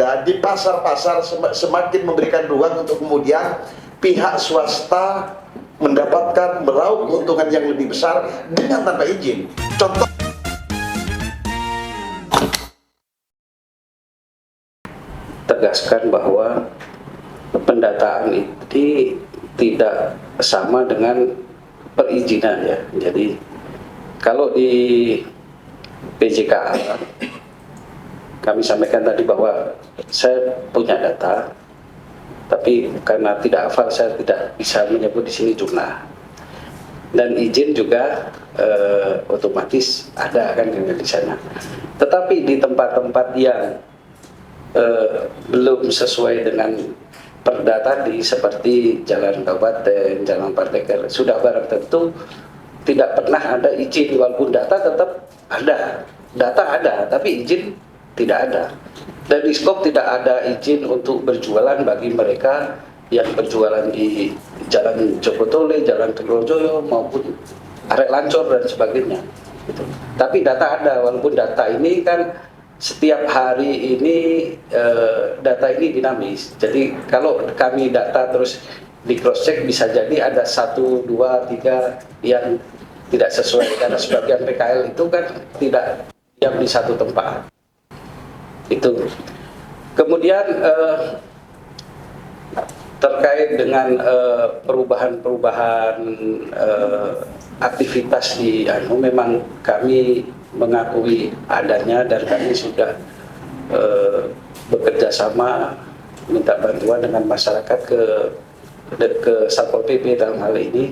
juga di pasar-pasar semakin memberikan ruang untuk kemudian pihak swasta mendapatkan meraup keuntungan yang lebih besar dengan tanpa izin. Contoh, tegaskan bahwa pendataan ini tidak sama dengan perizinan ya. Jadi kalau di PJKA kami sampaikan tadi bahwa saya punya data, tapi karena tidak hafal saya tidak bisa menyebut di sini jumlah. Dan izin juga otomatis ada kan di sana. Tetapi di tempat-tempat yang belum sesuai dengan perda tadi seperti jalan kabupaten, jalan partai, sudah barang tentu tidak pernah ada izin, walaupun data tetap ada, data ada, tapi izin tidak ada. Dan di skop tidak ada izin untuk berjualan bagi mereka yang berjualan di Jalan Jogotole, Jalan Tegurojoyo maupun Arek Lancor dan sebagainya. Gitu. Tapi data ada, walaupun data ini kan setiap hari ini data ini dinamis. Jadi kalau kami data terus di cross check bisa jadi ada 1, 2, 3 yang tidak sesuai karena sebagian PKL itu kan tidak diam di satu tempat. Itu. Kemudian terkait dengan perubahan-perubahan aktivitas di memang kami mengakui adanya dan kami sudah bekerja sama minta bantuan dengan masyarakat ke Satpol PP dalam hal ini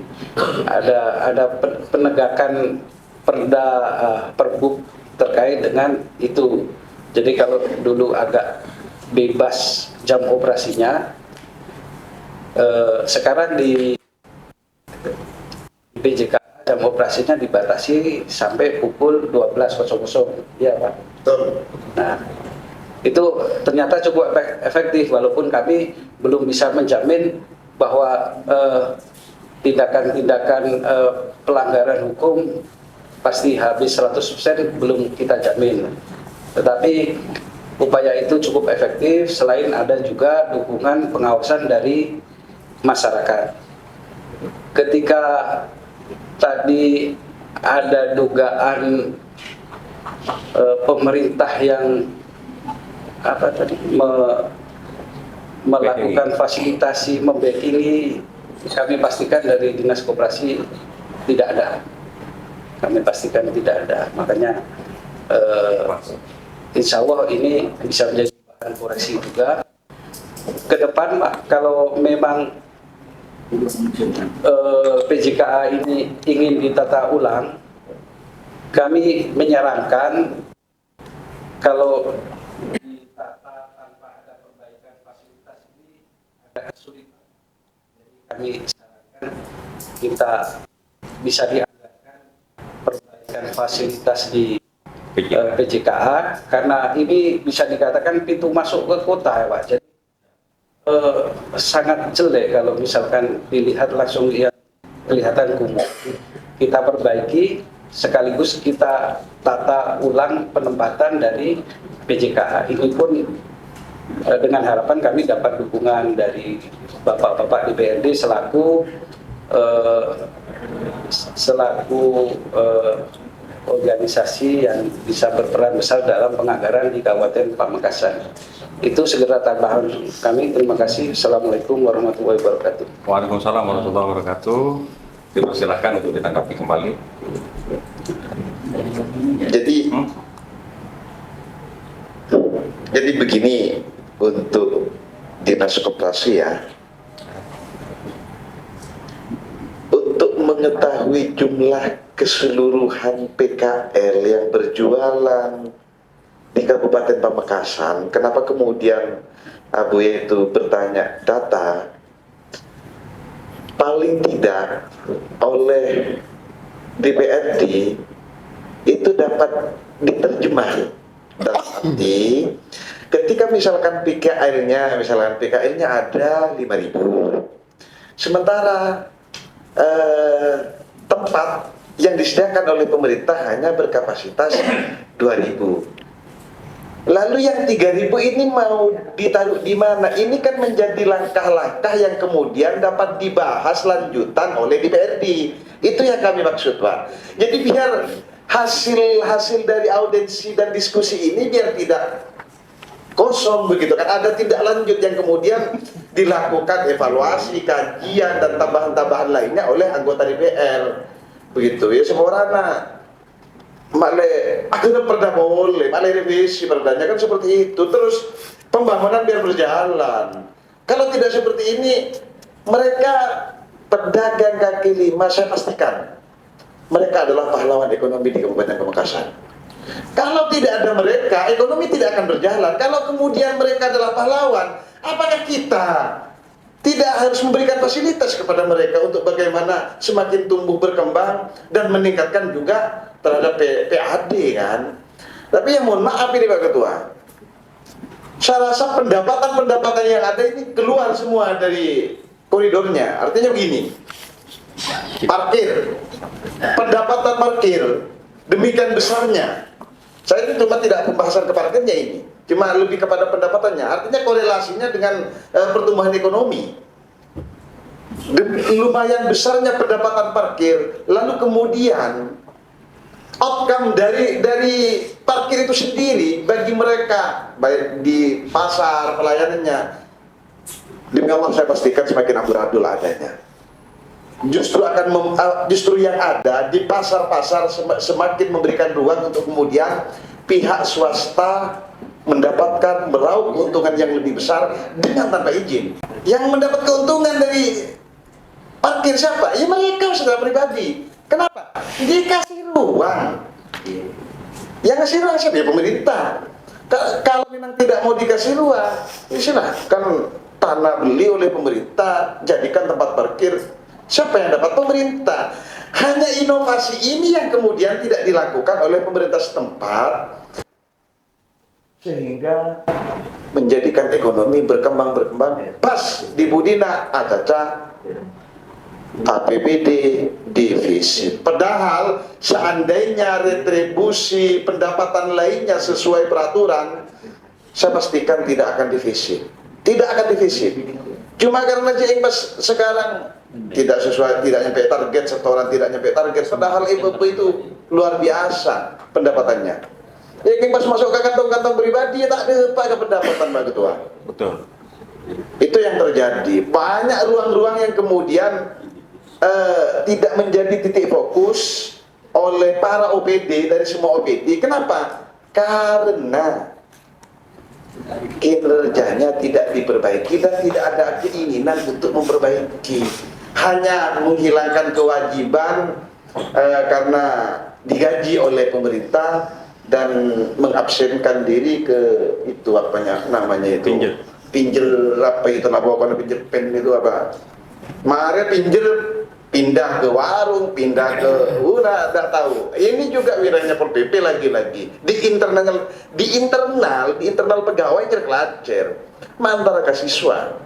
ada penegakan perda perbuk terkait dengan itu. Jadi kalau dulu agak bebas jam operasinya, sekarang di PJK jam operasinya dibatasi sampai pukul 12.00, ya Pak. Nah, itu ternyata cukup efektif walaupun kami belum bisa menjamin bahwa tindakan-tindakan pelanggaran hukum pasti habis 100% belum kita jamin. Tetapi upaya itu cukup efektif selain ada juga dukungan pengawasan dari masyarakat. Ketika tadi ada dugaan pemerintah yang melakukan fasilitasi membackingi, kami pastikan dari Dinas Koperasi tidak ada. Kami pastikan tidak ada. Makanya insya Allah ini bisa menjadi bahan koreksi juga ke depan Pak. Kalau memang PJKA ini ingin ditata ulang, kami menyarankan kalau ditata tanpa ada perbaikan fasilitas ini agak sulit. Jadi kami sarankan kita bisa dianggarkan perbaikan fasilitas di PJKA karena ini bisa dikatakan pintu masuk ke kota ya Pak. Jadi sangat jelek kalau misalkan dilihat langsung ya kelihatan kumuh. Kita perbaiki sekaligus kita tata ulang penempatan dari PJKA. Ini pun dengan harapan kami dapat dukungan dari Bapak-bapak DPRD selaku organisasi yang bisa berperan besar dalam penganggaran di Kabupaten Pamekasan. Itu segera tambahan kami. Terima kasih. Assalamualaikum warahmatullahi wabarakatuh. Waalaikumsalam warahmatullahi wabarakatuh. Dipersilakan untuk ditanggapi kembali. Jadi begini untuk Dinas Koperasi ya. Untuk mengetahui jumlah keseluruhan PKL yang berjualan di Kabupaten Pamekasan, kenapa kemudian Abu itu bertanya data, paling tidak oleh DPRD itu dapat diterjemah dalam arti ketika misalkan PKL-nya ada 5.000, sementara tempat yang disediakan oleh pemerintah hanya berkapasitas 2.000. Lalu yang 3.000 ini mau ditaruh di mana? Ini kan menjadi langkah-langkah yang kemudian dapat dibahas lanjutan oleh DPRD. Itu yang kami maksud, Pak. Jadi biar hasil dari audiensi dan diskusi ini biar tidak kosong begitu kan. Ada tindak lanjut yang kemudian dilakukan evaluasi, kajian dan tambahan-tambahan lainnya oleh anggota DPR. Begitu ya semua orang Male, akhirnya perda boleh, male revisi perdanya kan seperti itu. Terus pembangunan biar berjalan. Kalau tidak seperti ini, mereka pedagang kaki lima, saya pastikan mereka adalah pahlawan ekonomi di Kabupaten Pamekasan. Kalau tidak ada mereka, ekonomi tidak akan berjalan. Kalau kemudian mereka adalah pahlawan, apakah kita tidak harus memberikan fasilitas kepada mereka untuk bagaimana semakin tumbuh berkembang dan meningkatkan juga terhadap PAD kan? Tapi yang mohon maaf ini Pak Ketua, saya rasa pendapatan yang ada ini keluar semua dari koridornya. Artinya begini, parkir, pendapatan parkir demikian besarnya. Saya ini cuma tidak pembahasan ke parkirnya ini, cuma lebih kepada pendapatannya. Artinya korelasinya dengan pertumbuhan ekonomi. Lumayan besarnya pendapatan parkir, lalu kemudian outcome dari parkir itu sendiri bagi mereka, baik di pasar pelayanannya, demi Allah saya pastikan semakin amburadul adanya. Justru yang ada di pasar-pasar semakin memberikan ruang untuk kemudian pihak swasta mendapatkan meraup keuntungan yang lebih besar dengan tanpa izin. Yang mendapat keuntungan dari parkir siapa? Ya mereka secara pribadi. Kenapa? Dikasih ruang. Yang ngasih ruang siapa? Ya pemerintah. Kalau memang tidak mau dikasih ruang, ya silahkan tanah beli oleh pemerintah, jadikan tempat parkir. Siapa yang dapat? Pemerintah. Hanya inovasi ini yang kemudian tidak dilakukan oleh pemerintah setempat, sehingga menjadikan ekonomi berkembang pas di Budina Acaca APBD defisit. Padahal seandainya retribusi pendapatan lainnya sesuai peraturan, saya pastikan tidak akan defisit. Tidak akan defisit. Cuma karena Jengmas sekarang tidak sesuai, tidak nyampe target, setoran tidak nyampe target, padahal itu luar biasa pendapatannya. Jengmas masuk ke kantong-kantong pribadi ya tak ada apa pendapatan Pak Ketua. Betul. Itu yang terjadi. Banyak ruang-ruang yang kemudian tidak menjadi titik fokus oleh para OPD dari semua OPD. Kenapa? Karena kinerjanya tidak diperbaiki dan tidak ada keinginan untuk memperbaiki. Hanya menghilangkan kewajiban karena digaji oleh pemerintah dan mengabsenkan diri ke itu namanya itu pinjel apa itu laporan pinjel pen itu apa? Mari pindah ke warung, pindah ke tidak tahu. Ini juga wilayahnya Pol PP lagi-lagi di internal pegawai terkelacer antara siswa.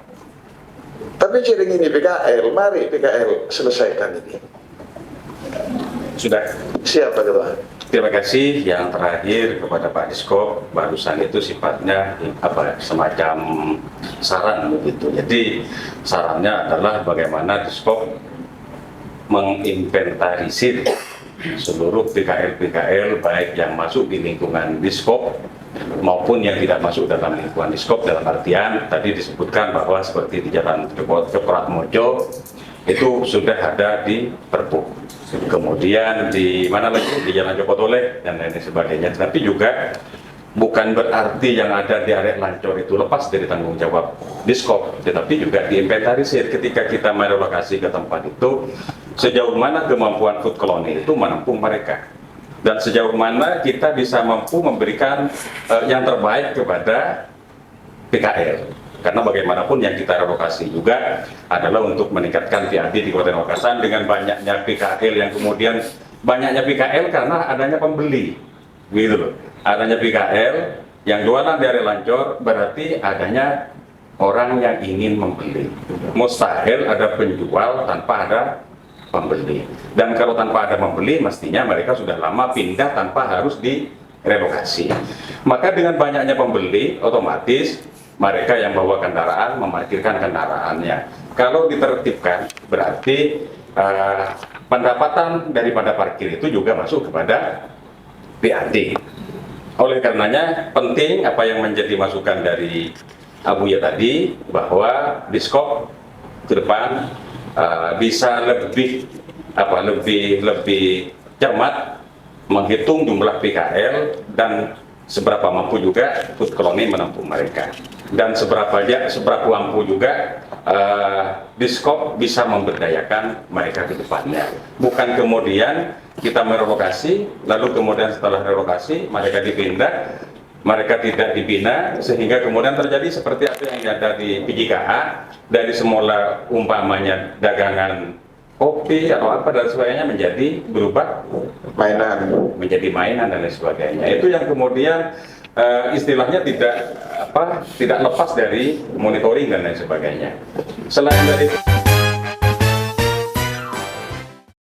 Tapi sering ini PKL, mari PKL selesaikan ini. Sudah. Siapa Ketua? Terima kasih. Yang terakhir kepada Pak Diskop, barusan itu sifatnya semacam saran begitu. Jadi sarannya adalah bagaimana Diskop menginventarisir seluruh PKL baik yang masuk di lingkungan Diskop maupun yang tidak masuk dalam lingkungan Diskop, dalam artian tadi disebutkan bahwa seperti di Jalan Cokrat Mojo itu sudah ada di Perpu, kemudian di mana lagi di Jalan Joko Toleh dan lain sebagainya. Tapi juga bukan berarti yang ada di area Lancor itu lepas dari tanggung jawab Diskop, tetapi juga diinventarisir ketika kita merelokasi ke tempat itu, sejauh mana kemampuan food colony itu menampung mereka dan sejauh mana kita bisa mampu memberikan yang terbaik kepada PKL. Karena bagaimanapun yang kita relokasi juga adalah untuk meningkatkan PAD di Kabupaten Pamekasan dengan banyaknya PKL yang kemudian banyaknya PKL karena adanya pembeli, gitu loh. Adanya PKL yang jualan dari Lancor berarti adanya orang yang ingin membeli. Mustahil ada penjual tanpa ada pembeli. Dan kalau tanpa ada pembeli, mestinya mereka sudah lama pindah tanpa harus direlokasi. Maka dengan banyaknya pembeli, otomatis mereka yang bawa kendaraan memarkirkan kendaraannya. Kalau ditertibkan, berarti pendapatan daripada parkir itu juga masuk kepada PAD. Oleh karenanya penting apa yang menjadi masukan dari Abuya tadi, bahwa Diskop ke depan bisa lebih cermat menghitung jumlah PKL dan seberapa mampu juga food colony menampung mereka, dan seberapa mampu juga Diskop bisa memberdayakan mereka ke depannya. Bukan kemudian kita merelokasi, lalu kemudian setelah relokasi mereka dipindah, mereka tidak dibina, sehingga kemudian terjadi seperti apa yang ada di PJKA, dari semula umpamanya dagangan kopi atau apa dan sebagainya menjadi berubah menjadi mainan dan lain sebagainya. Itu yang kemudian istilahnya tidak lepas dari monitoring dan lain sebagainya. Selain dari